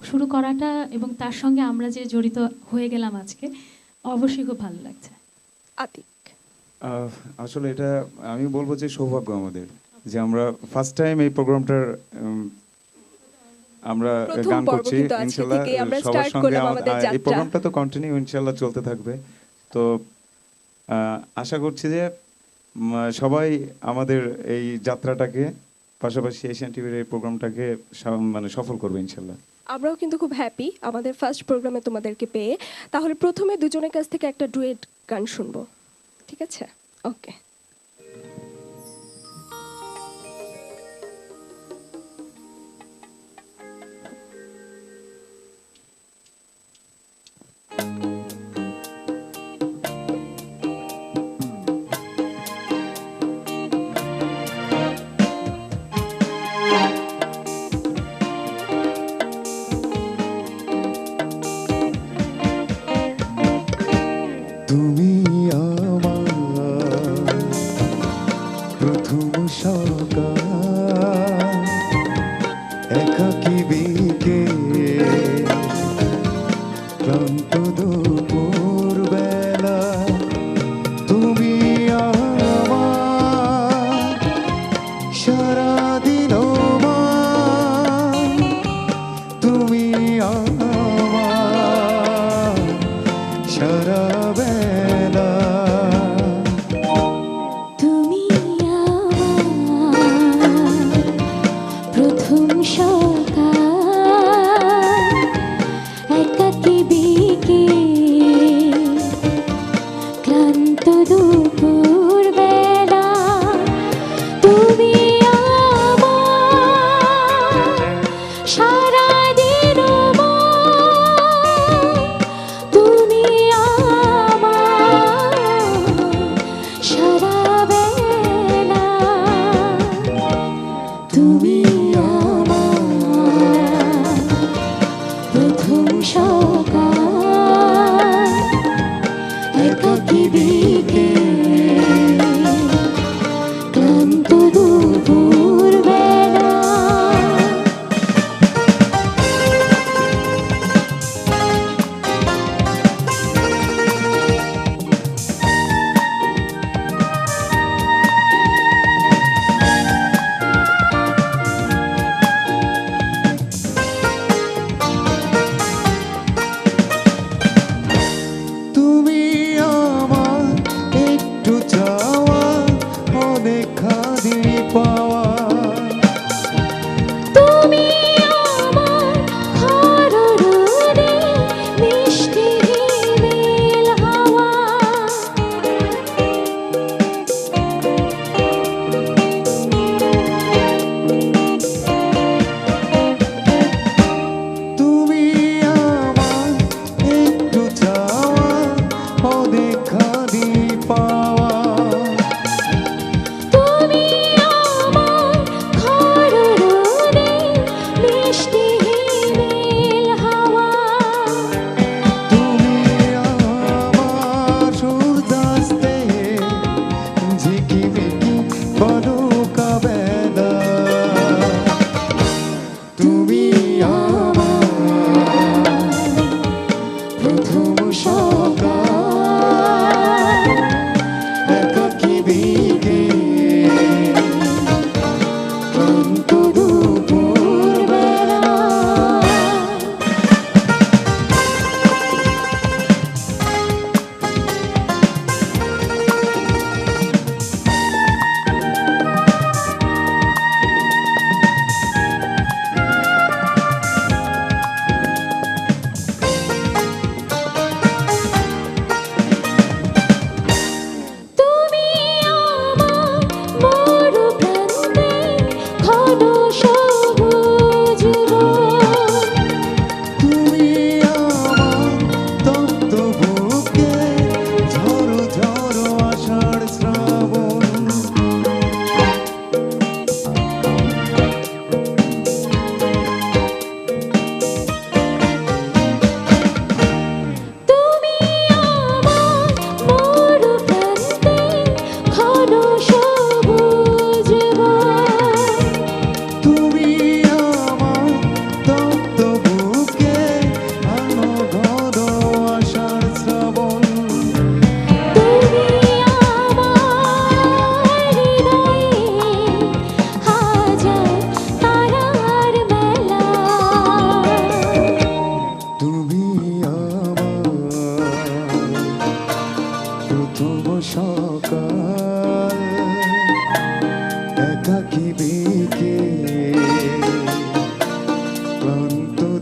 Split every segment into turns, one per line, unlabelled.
শুরু করাটা এবং তার সঙ্গে আমরা যে জড়িত হয়ে গেলাম আজকে, অবশ্যই খুব ভালো লাগছে।
আতিক,
আসলে এটা আমি বলবো যে সৌভাগ্য আমাদের যে আমরা ফার্স্ট টাইম এই প্রোগ্রামটার আমরা
প্রথম
গান
পর্ব
করছি
কিন্তু আজকে
ইনশাল্লাহ
থেকে আমরা
সবার
স্টার্ট
সঙ্গে
করলাম আমাদের
এই
যাত্রা।
প্রোগ্রামটা তো কন্টিনিউ ইনশাল্লাহ চলতে থাকবে। তো আশা করছি যে সবাই আমাদের এই যাত্রাটাকে পাশাপাশি এশিয়ান টিভির এই প্রোগ্রামটাকে মানে সফল করবে ইনশাল্লাহ।
আমরাও কিন্তু খুব হ্যাপি আমাদের ফার্স্ট প্রোগ্রামে তোমাদেরকে পেয়ে। তাহলে প্রথমে দুজনের কাছ থেকে একটা ডুয়েট গান শুনবো, ঠিক আছে? ওকে।
তুমি আমার প্রথম সকাল, একাকী বিকেল, ক্লান্ত দুপুর বেলা, তুমি আমার সারাদিন তুমি আমার সারা বেলা।
তুমি আমার প্রথম সকাল, একাকী বিকেল, ক্লান্ত দুপুর বেলা, তুমি আমার সারাদিন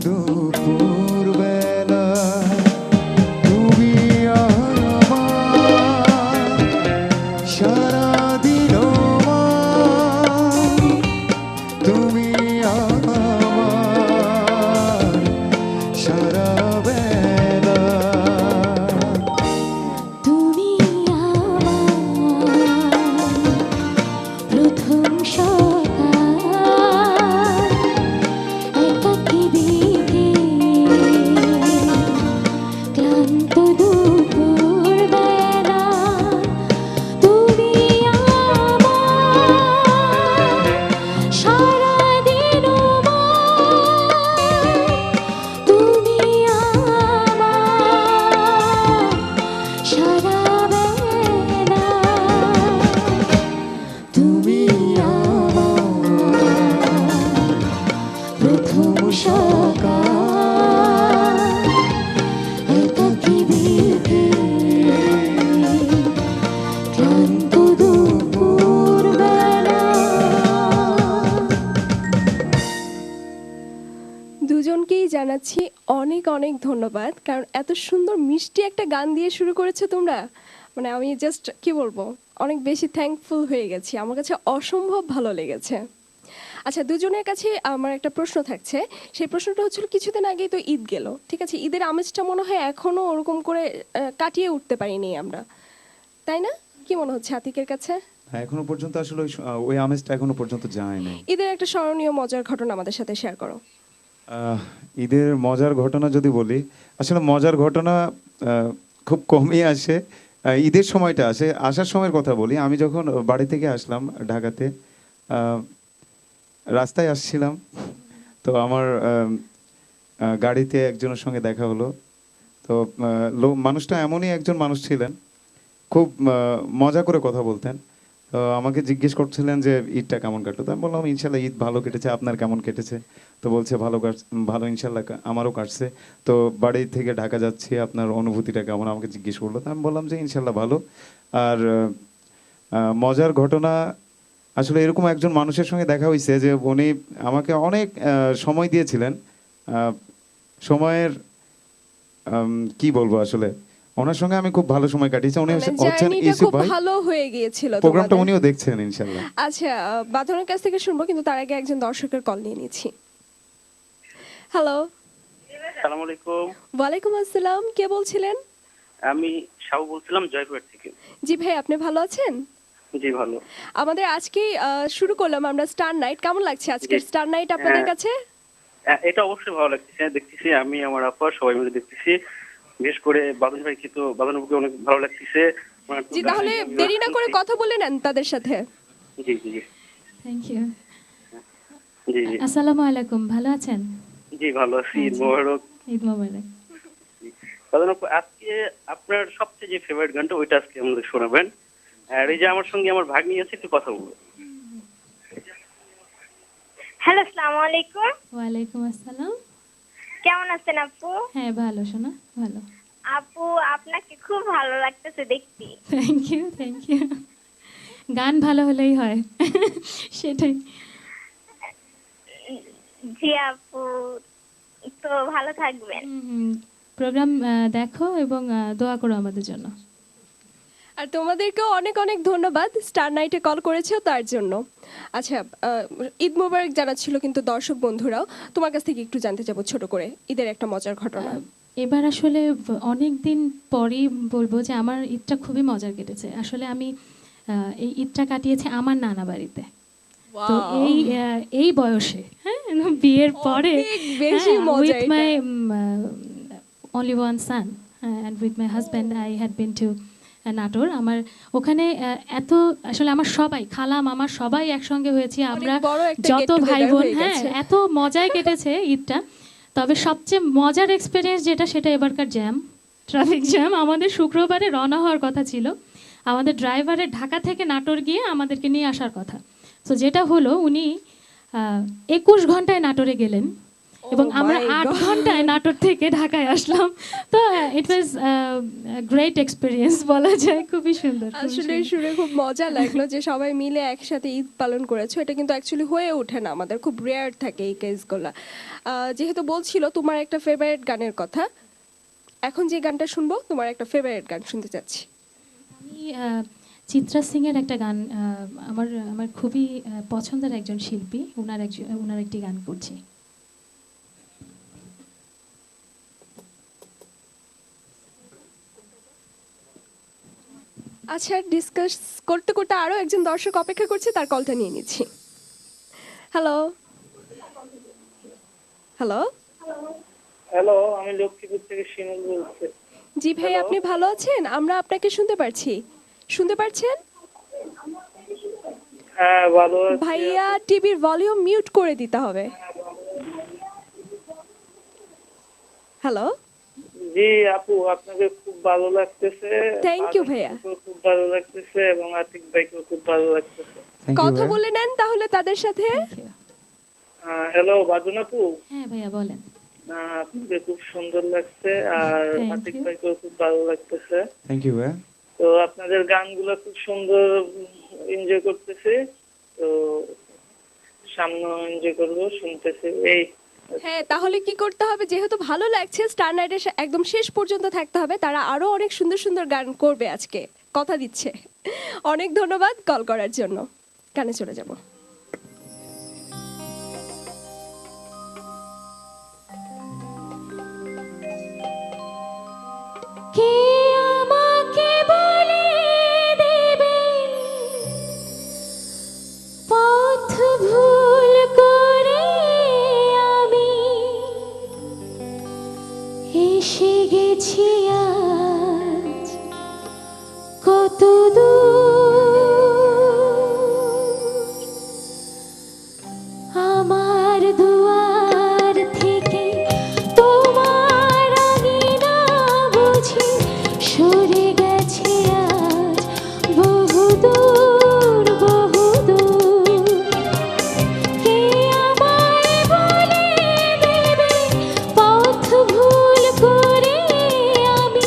দুপুর বেলা তুমি আমার সারাদিন তুমি আমার সারা বেলা
তুমি আমার প্রথম সকাল একাকী বিকেল ক্লান্ত দুপুর বেলা তুমি আমার সারাদিন তুমি আমার সারা বেলা তুমি আমার প্রথম সকাল একাকী বিকেল ক্লান্ত দুপুর বেলা।
দুজনকেই জানাচ্ছি অনেক অনেক ধন্যবাদ, কারণ এত সুন্দর মিষ্টি একটা গান দিয়ে শুরু করেছো তোমরা। মানে আমি জাস্ট কি বলবো, অনেক বেশি থ্যাঙ্কফুল হয়ে গেছি, আমার কাছে অসম্ভব ভালো লেগেছে। আচ্ছা, দুজনের কাছে আমার একটা প্রশ্ন থাকছে। সেই প্রশ্নটা হচ্ছিল, কিছুদিন আগেই তো ঈদ গেল, ঠিক আছে, ঈদের আমেজটা মনে হয় এখনো ওরকম করে কাটিয়ে উঠতে পারিনি আমরা, তাই না? কি মনে হচ্ছে আতিকের কাছে?
হ্যাঁ, এখনো পর্যন্ত আসলে ওই আমেজটা এখনো পর্যন্ত যায় নাই।
ঈদের একটা স্মরণীয় মজার ঘটনা আমাদের সাথে শেয়ার করো।
ঈদের মজার ঘটনা যদি বলি, আসলে মজার ঘটনা খুব কমই আসে। ঈদের সময়টা আসে। আসার সময়ের কথা বলি, আমি যখন বাড়ি থেকে আসলাম ঢাকাতে, রাস্তায় আসছিলাম, তো আমার গাড়িতে একজনের সঙ্গে দেখা হলো। তো মানুষটা এমনই একজন মানুষ ছিলেন, খুব মজা করে কথা বলতেন। তো আমাকে জিজ্ঞেস করছিলেন যে ঈদটা কেমন কাটলো। তো আমি বললাম ইনশাল্লাহ ঈদ ভালো কেটেছে, আপনার কেমন কেটেছে? তো বলছে ভালো ইনশাল্লাহ আমারও কাটছে। তো বাড়ি থেকে ঢাকা যাচ্ছি, আপনার অনুভূতিটা কেমন আমাকে জিজ্ঞেস করলো। তো আমি বললাম যে ইনশাল্লাহ ভালো। আর মজার ঘটনা আসলে এরকম একজন মানুষের সঙ্গে দেখা হয়েছে যে উনি আমাকে অনেক সময় দিয়েছিলেন। সময়ের কি বলবো, আসলে ওনার সঙ্গে আমি খুব ভালো সময় কাটিয়েছি। উনি হচ্ছেন
জার্নিটা
ইউসুফ
খুব
ভাই,
ভালো হয়ে গিয়েছিল
প্রোগ্রামটা
তোমাদের।
উনিও দেখছেন ইনশাল্লাহ।
আচ্ছা, বাঁধনের কাছ থেকে শুনবো, কিন্তু তার আগে একজন দর্শকের কল নিয়ে নিচ্ছি। হ্যালো,
আসসালামু আলাইকুম।
ওয়ালাইকুম আসসালাম, কে বলছিলেন?
আমি শাহু বলছিলাম জয়পুর থেকে।
জি ভাই, আপনি ভালো আছেন?
জি ভালো।
আমাদের আজকে শুরু করলাম আমরা স্টার নাইট। কেমন লাগছে আজকের
জি।
স্টার নাইট আপনাদের
হ্যাঁ।
কাছে?
এটা অবশ্যই ভালো লাগতেছে, দেখতেছি আমি আমার আপা সবাই মিলে দেখতেছি। বিশেষ করে বাদন ভাইকে তো বাদনকে অনেক ভালো লাগতেছে।
জি, তাহলে দেরি না করে কথা বলে নেন তাদের সাথে।
জি জি জি
থ্যাংক ইউ।
জি জি
আসসালামু আলাইকুম, ভালো আছেন?
জি ভালো আছি। ঈদ মোবারক।
ঈদ মোবারক।
বাদন আপু, আজকে আপনার সবচেয়ে যে ফেভারিট গানটা ওইটা আজকে আমাদের শোনাবেন। আর এই যে আমার সঙ্গে আমার ভাগ্নি আছে, একটু কথা বলবো।
হ্যালো, আসসালামু আলাইকুম।
ওয়ালাইকুম আসসালাম।
কেমন আছেন আপু?
হ্যাঁ ভালো শোনা, ভালো।
আপু, আপনাকে খুব ভালো লাগতেছে দেখতে।
Thank you, thank you. গান ভালো হলেই হয়, সেটাই।
জি আপু, তো ভালো থাকবেন।
প্রোগ্রাম দেখো এবং দোয়া করো আমাদের জন্য।
আর তোমাদেরকেও অনেক অনেক ধন্যবাদ স্টার নাইটে কল করেছো তার জন্য। আচ্ছা, ঈদ মোবারক জানাচ্ছিল কিন্তু দর্শক বন্ধুরাও, তোমার কাছ থেকে একটু জানতে চাবো ছোট করে ঈদের একটা মজার ঘটনা।
এবার আসলে অনেক দিন পরই বলবো যে আমার ঈদটা খুবই মজার কেটেছে। আসলে আমি এই ঈদটা কাটিয়েছি আমার নানা বাড়িতে। তো এই বয়সে, হ্যাঁ, বিয়ের পরে
বেশি মজা
উইথ
এটা।
মাই only one son and with my husband I had been to Natore. আমার ওখানে এত আসলে আমার সবাই খালা মামা সবাই একসঙ্গে হয়েছি আমরা,
বড় একটা
যত
get together
ভাই বোন।
হয়ে
হ্যাঁ,
গেছে।
এত মজায় কেটেছে ঈদটা। তবে সবচেয়ে মজার এক্সপিরিয়েন্স যেটা, সেটা এবারকার জ্যাম, ট্রাফিক জ্যাম। আমাদের শুক্রবারে রওনা হওয়ার কথা ছিল, আমাদের ড্রাইভারের ঢাকা থেকে নাটোর গিয়ে আমাদেরকে নিয়ে আসার কথা। তো যেটা হলো, উনি 21 ঘন্টায় নাটোরে গেলেন এবং আমরা
my
8
God!
ঘন্টায় নাটোর থেকে ঢাকায় আসলাম। তো ইট ওয়াজ গ্রেট এক্সপিরিয়েন্স বলা যায়, খুবই সুন্দর, খুবই
আসলে
সুন্দর।
শুনে খুব মজা লাগলো যে সবাই মিলে একসাথে ঈদ পালন করেছো। এটা কিন্তু অ্যাকচুয়ালি হয়ে ওঠে না, আমাদের খুব রেয়ার থাকে এই কেসগুলো। যেহেতু বলছিল তোমার একটা ফেভারিট গানের কথা, এখন যে গানটা শুনবো তোমার একটা ফেভারিট গান শুনতে চাচ্ছি।
আমি চিত্রা সিং এর একটা গান, আমার আমার খুবই পছন্দের একজন শিল্পী, ওনার একটি গান করছি।
আচ্ছা, ডিসকাস করতে করতে আরো একজন দর্শক অপেক্ষা করছে, তার কলটা নিয়ে নিচ্ছি। হ্যালো হ্যালো
হ্যালো, আমি লক্ষ্মীপুর থেকে শিমুল বলছি।
জি ভাই,
Hello?
আপনি ভালো আছেন? আমরা আপনাকে শুনতে পারছি। শুনতে পারছেন?
হ্যাঁ, ভালো আছি।
ভাইয়া, টিভির ভলিউম মিউট করে দিতে হবে। হ্যালো,
জি আপু, আপনাকে খুব ভালো লাগতেছে।
Thank you, ভাইয়া।
আতিককেও খুব ভালো লাগতেছে এবং আতিক ভাইকেও খুব ভালো লাগতেছে।
থ্যাংক ইউ
কথা বলে নেন তাহলে তাদের সাথে।
Thank you.
হ্যালো বাদুন আপু,
হ্যাঁ ভাইয়া বলেন।
আপনাকে খুব সুন্দর লাগছে আর
Thank
আতিক
you.
ভাইকেও খুব ভালো লাগতেছে।
থ্যাংক ইউ ভাইয়া।
তো আপনাদের গানগুলো খুব সুন্দর, এনজয় করতেছি। তো সামনে এনজয় করবো, শুনতেছি এই।
হ্যাঁ, তাহলে কি করতে হবে, যেহেতু ভালো লাগছে স্টার নাইটের একদম শেষ পর্যন্ত থাকতে হবে। তারা আরো অনেক সুন্দর সুন্দর গান করবে আজকে, কথা দিচ্ছে। অনেক ধন্যবাদ কল করার জন্য। গানে চলে যাব।
কে আমাকে বলে দেবে পথ ভুল করে আমি এসে গেছি আজ কত দূর, আমার দুয়ার থেকে তোমার আঙিনা বুঝি সরে গেছে আজ বহুদূর বহুদূর। কে আমায় বলে দেবে পথ ভুল করে আমি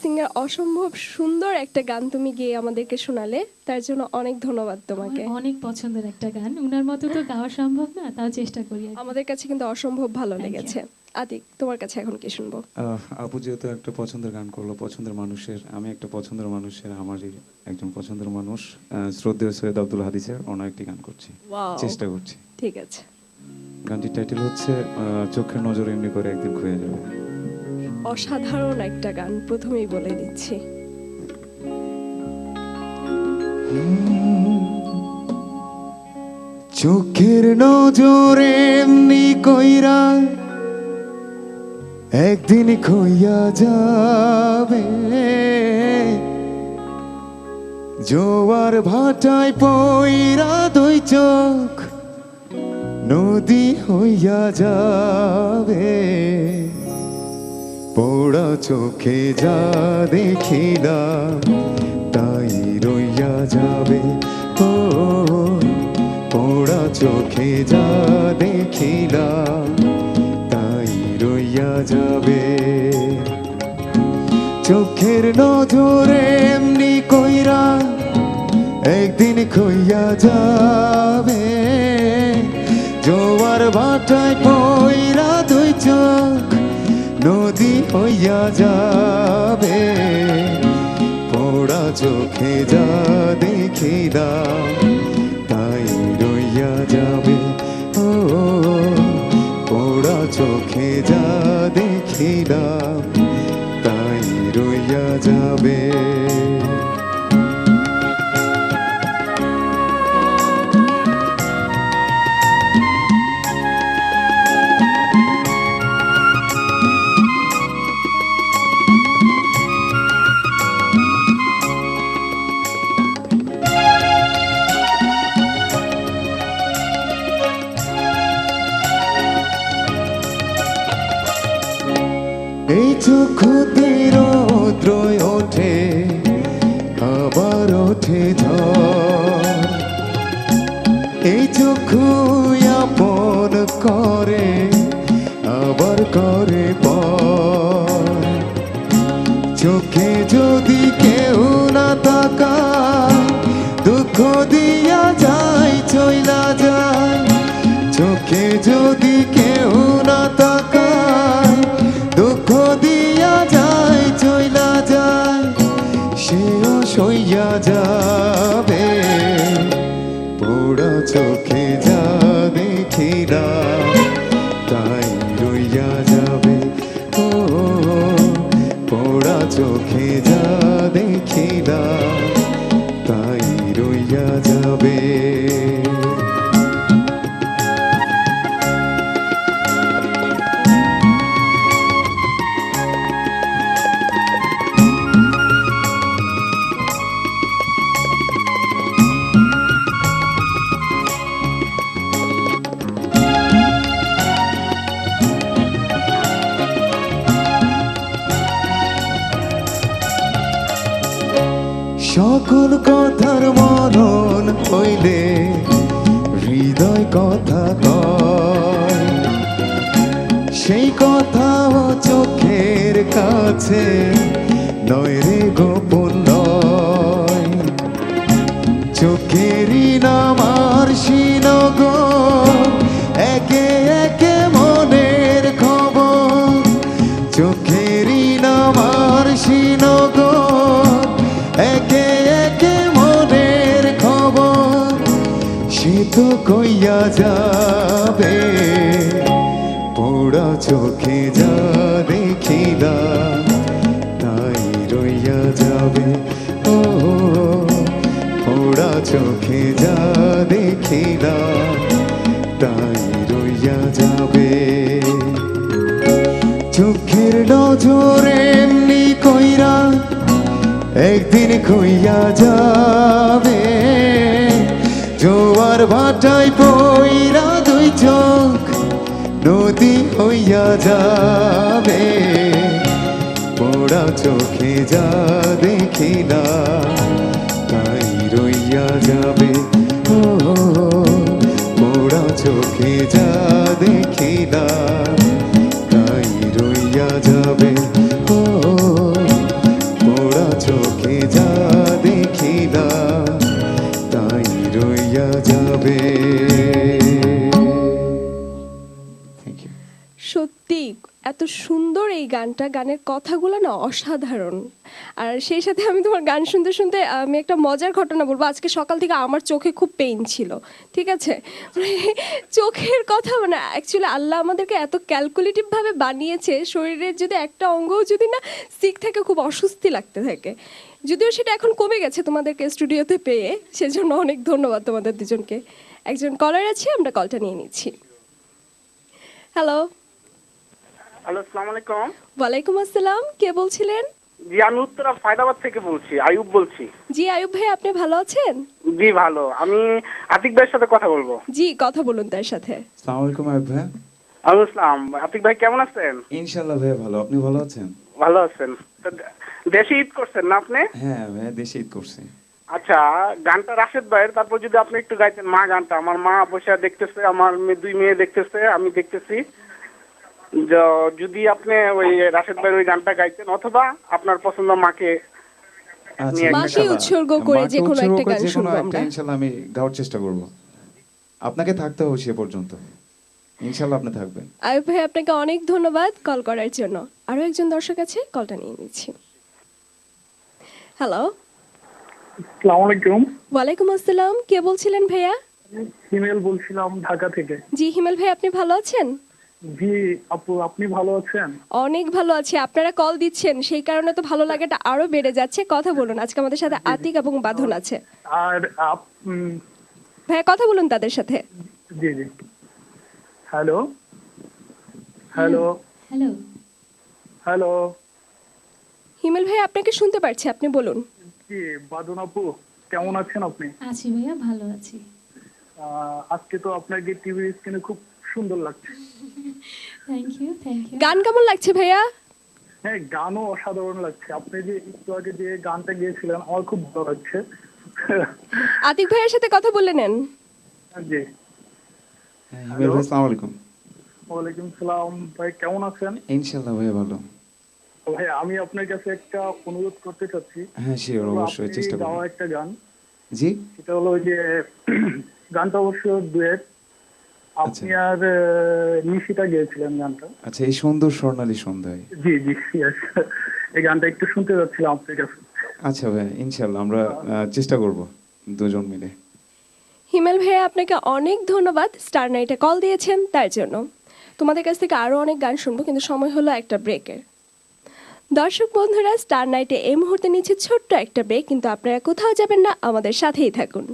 সিঙ্গার অসম্ভব সুন্দর একটা গান তুমি গেয়ে আমাদেরকে শোনালে, তার জন্য অনেক ধন্যবাদ তোমাকে।
আমার অনেক পছন্দের একটা গান, উনার মতো তো গাওয়া সম্ভব না, তাও চেষ্টা করি আর কি।
আমাদের কাছে কিন্তু অসম্ভব ভালো
Thank you.
লেগেছে। আতিক, তোমার কাছে এখন কি শুনবো?
আপু যেহেতু একটা পছন্দের গান করলো, পছন্দের মানুষের, আমি একটা পছন্দের মানুষের, আমারই একজন পছন্দের মানুষ শ্রদ্ধেয় সৈয়দ আব্দুল হাদিসের ওনার একটি গান করছি,
Wow.
চেষ্টা করছি।
ঠিক আছে।
গানটির টাইটেল হচ্ছে চোখের নজর এমনি করে একদিন খুঁয়ে যাবে।
অসাধারণ একটা গান, প্রথমেই বলে দিচ্ছি।
চোখের নজরে এমনি কইরা একদিন খইয়া যাবে, জোয়ার ভাটায় পইরা দুই চোখ নদী হইয়া যাবে, পোড়া চোখে যা দেখিলাম তাই রইয়া যাবে। ও পোড়া চোখে যা দেখিলাম তাই রইয়া যাবে। চোখের নজরে এমনি কইরা একদিন খইয়া যাবে, জোয়ার ভাটায় পইরা দুই চোখ নদী হইয়া যাবে, পোড়া চোখে যা দেখিলাম তাই রইয়া যাবে। ও পোড়া চোখে যা দেখিলাম তাই রইয়া যাবে। এই চোখতে রৌদ্র ওঠে আবার ওঠে ঝড়, এই চক্ষু আপন করে আবার করে পর, চোখে যদি কেউ না তাকায় দুঃখ দিয়া যায় চইলা যায়, চোখে যদি কেউ না তাকায় দুঃখ দিয়া যায় চইলা যায়, সেও সইয়া যাবে, পোড়া চোখে যা দেখিলাম তাই রইয়া যাবে। ও পোড়া চোখে যা দেখিলাম তাই রইয়া যাবে। সকল কথার মনন হইলে হৃদয় কথা কয়, সেই কথাও চোখের কাছে নয় রে গোপন নয়, চোখেরই নাম আর শিনগ একে একে মনের খবর, চোখেরই নাম আর শিনগ একে একে মনের খবর, সে তো কইয়া যাবে, পোড়া চোখে যা দেখিলাম তাই রইয়া যাবে। ও পোড়া চোখে যা দেখিলাম তাই রইয়া যাবে। চোখের নজরে এমনি কইরা একদিন খুইয়া যাবে, জোয়ার ভাটায় পইরা দুই চোখ নদী হইয়া যাবে, পোড়া চোখে যা দেখিলাম তাই রইয়া যাবে। ও পোড়া চোখে যা দেখিলাম তাই রইয়া যাবে। ও
সুন্দর এই গানটা, গানের কথাগুলো না অসাধারণ। আর সেই সাথে আমি তোমার গান শুনতে শুনতে আমি একটা মজার ঘটনা বলবো। আজকে সকাল থেকে আমার চোখে খুব পেইন ছিল, ঠিক আছে? মানে চোখের কথা, মানে অ্যাকচুয়ালি আল্লাহ আমাদেরকে এত ক্যালকুলেটিভভাবে বানিয়েছে, শরীরের যদি একটা অঙ্গও যদি না সিক থাকে খুব অস্বস্তি লাগতে থাকে। যদিও সেটা এখন কমে গেছে তোমাদেরকে স্টুডিওতে পেয়ে, সেজন্য অনেক ধন্যবাদ তোমাদের দুজনকে। একজন কলার আছে, আমরা কলটা নিয়ে নিচ্ছি। হ্যালো।
হ্যালো, আসসালামু আলাইকুম।
ওয়ালাইকুম আসসালাম, কে বলছিলেন?
জি, আমি উত্তরা ফায়দাবাদ থেকে বলছি, আয়ুব বলছি।
জি আয়ুব ভাই, আপনি ভালো আছেন?
জি ভালো। আমি আতিক ভাইয়ের সাথে কথা বলবো।
জি, কথা বলুন তার সাথে।
আসসালামু আলাইকুম আয়ুব ভাই।
আসসালাম। আতিক ভাই কেমন আছেন?
ইনশাল্লাহ ভাই ভালো, আপনি ভালো আছেন?
ভালো আছেন। তো দেশে ঈদ করছেন না আপনি?
হ্যাঁ ভাই, দেশে ঈদ করছি।
আচ্ছা, গানটা রাশেদ ভাইয়ের, তারপর যদি আপনি একটু গাইতেন মা গানটা। আমার মা বসে দেখতেছে, আমার দুই মেয়ে দেখতেছে, আমি দেখতেছি। যদি আপনি ওই রাশেদ ভাইয়ের ওই গানটা গাইতেন, অথবা আপনার পছন্দ মাকে
আচ্ছা,
নিয়ে একটা
মাকে
গান।
উৎসর্গ করে
মাকে
যে কোনো
উৎসর্গ
একটা
করে
গান
যে কোনো
শুনবো
একটা
আমরা।
ইনশাল্লাহ আমি গাওয়ার চেষ্টা করব। আপনাকে থাকতে হবে সে পর্যন্ত, ইনশাল্লাহ আপনি থাকবেন।
আয়ুব ভাই, আপনাকে অনেক ধন্যবাদ কল করার জন্য। আরো একজন দর্শক আছে, কলটা নিয়ে নিচ্ছি। হ্যালো।
আসসালামু আলাইকুম।
ওয়ালাইকুম আসসালাম, কে বলছিলেন ভাইয়া?
হিমেল বলছিলাম ঢাকা থেকে।
জি হিমেল ভাই, আপনি ভালো আছেন?
জি আপু, আপনি ভালো আছেন?
অনেক ভালো আছি। আপনারা কল দিচ্ছেন, সেই কারণে তো ভালো লাগাটা আরো বেড়ে যাচ্ছে। কথা বলুন, আজকে আমাদের সাথে আতিক এবং বাঁধন আছে।
আর
ভাইয়া কথা বলুন তাদের সাথে।
জি জি। Hello hello
hello.
Hello.
Himel ভাই, আপনাকে শুনতে পারছি, আপনি বলুন।
জি বাদন আপু, কেমন আছেন আপনি?
আছি ভাইয়া, ভালো আছি।
আজকে তো আপনাকে টিভি স্ক্রিনে খুব সুন্দর লাগছে।
Thank you, thank you.
গান কেমন লাগছে ভাইয়া?
হ্যাঁ, গানও অসাধারণ লাগছে। আপনি যে একটু আগে যে গানটা গিয়েছিলেন আমার খুব ভালো লাগছে।
আতিক ভাইয়ের সাথে কথা বলে নেন।
জি।
হ্যাঁ হিমেল ভাই, আসসালামু আলাইকুম।
ওয়ালাইকুম সালাম ভাই, কেমন আছেন?
ইনশাল্লাহ ভাই ভালো।
ভাই আমি আপনার কাছে একটা অনুরোধ করতে চাচ্ছি।
হ্যাঁ শিওর, অবশ্যই
আপনি
চেষ্টা করব।
গাওয়া একটা গান,
জি।
সেটা হলো ওই যে গানটা অবশ্য ডুয়েট, আপনি আর নিশিতা গেয়েছিলেন গানটা।
আচ্ছা, এই সুন্দর স্বর্ণালী সন্ধ্যায়।
জি জি yes। এই গানটা একটু শুনতে যাচ্ছিলাম আপনার কাছে।
আচ্ছা ভাই, ইনশাল্লাহ আমরা চেষ্টা করব দুজন মিলে।
হিমেল ভাইয়া, আপনাকে অনেক ধন্যবাদ স্টার নাইটে কল দিয়েছেন তার জন্য। তোমাদের কাছ থেকে আরো অনেক গান শুনবো, কিন্তু সময় হলো একটা ব্রেকের। দর্শক বন্ধুরা, স্টার নাইটে এই মুহূর্তে নিচ্ছে ছোট্ট একটা ব্রেক, কিন্তু আপনারা কোথাও যাবেন না, আমাদের সাথেই থাকুন।